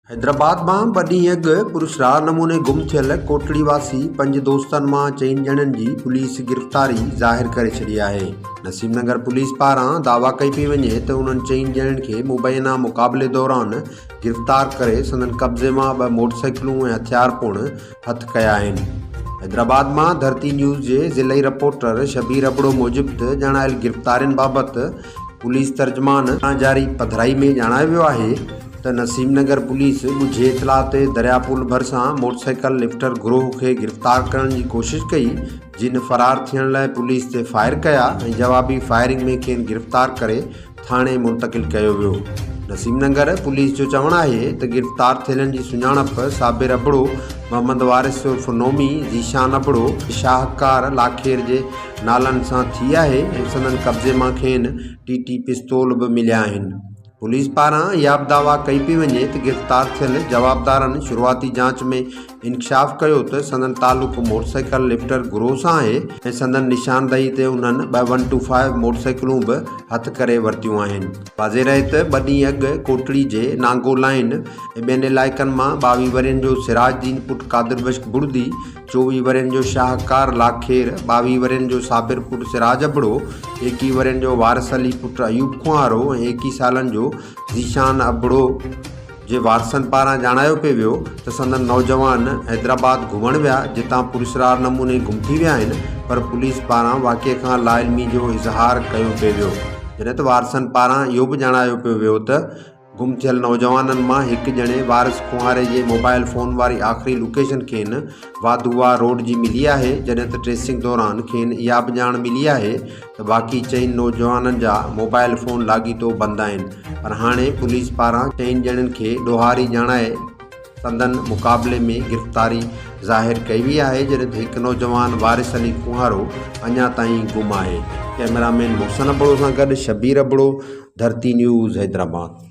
हैदराबाद में ॿ ॾींहं अॻु पुरस्कार नमूने गुम थियल कोटड़ी वासी 5 दोस्तनि मां 4 ॼणनि जी पुलिस गिरफ़्तारी ज़ाहिर करे छॾी आहे। नसीमनगर पुलिस पारां दावा कई पई वञे त उन्हनि 4 ॼणनि खे मुबैना मुक़ाबले दौरान गिरफ़्तार करे संदनि कब्ज़े मां 2 मोटरसाइकिलूं ऐं हथियार पिणु हथ कया आहिनि। हैदराबाद में धरती न्यूज़ जे ज़िलई रिपोर्टर शबीर अबड़ो मूजिबि ॼाणायल गिरफ़्तारियुनि बाबति पुलिस तर्जमान जारी पधराई में ॼाणायो वियो आहे त नसीमनगर पुलिस ॻुझे इतला ते दरियापुल भरिसां मोटरसाइकिल लिफ्टर गिरोह खे गिरफ़्तार करण जी कोशिश कई, जिन फरार थियण लाइ पुलिस ते फायर कया ऐं जवाबी फायरिंग में खेनि गिरफ़्तार करे थाणे मुंतक़िल कयो वियो। नसीमनगर पुलिस जो चवणु आहे त गिरफ़्तार थियलनि जी सुञाणप साबिर अबड़ो, मोहम्मद वारिस उर्फ़ नोमी, ज़ीशान अबड़ो, शाहकार लाखेर जे नालनि सां थी आहे ऐं संदनि कब्ज़े मां खेनि टी पिस्तौल बि मिलिया आहिनि। पुलिस पारां इहा बि दावा कई पई वञे त गिरफ़्तार थियल जवाबदारनि शुरूआती जांच में इंकशाफ़ कयो त संदनि तालुक़ मोटरसाइकिल लिफ्टर गिरोह सां आहे ऐं संदनि निशानदही ते उन्हनि 2 125 मोटरसाइकिलूं बि हथ करे वरितियूं आहिनि। वाज़े रहे त 2 ॾींहं अॻु कोटड़ी जे नांगो लाइन ऐं ॿियनि इलाइक़नि मां 22 वरियनि जो सिराजदीन पुट कादिर बश्क बुर्दी, 24 वरियनि जो शाहकार लाखेर, 22 वरियनि जो साबिर पुट सिराज अबड़ो, 21 वरियनि जो वारिस अली पुट अयूब खुआरो ऐं 21 सालनि जो ज़ीशान अबड़ो जे वारसनि पारां ॼाणायो पियो वियो त संदनि नौजवान हैदराबाद घुमण विया, जितां पुरस्कार नमूने गुम थी विया आहिनि, पर पुलिस पारां वाक़िए खां लाइल्मी जो इज़हार कयो पियो वियो। जॾहिं त वारसनि पारां इहो बि ॼाणायो पियो वियो त गुम थियल नौजवाननि मां 1 ॼणे वारिस खुआरे जे मोबाइल फ़ोन वारी आख़िरी लोकेशन खेनि वाधुआ रोड जी मिली आहे, जॾहिं त ट्रेसिंग दौरान खेनि इहा बि ॼाण मिली आहे त बाक़ी 4 नौजवाननि जा मोबाइल फ़ोन लाॻीतो बंदि आहिनि। पर हाणे पुलिस पारां 4 ॼणनि खे ॾोहारी ॼाणाए संदनि मुक़ाबले में गिरफ़्तारी ज़ाहिर कई वई आहे, जॾहिं त 1 नौजवान वारिस अली खुआरो अञा ताईं गुम आहे। कैमरामैन मोहसिन अबड़ो सां गॾु शबीर अबड़ो, धरती न्यूज़, हैदराबाद।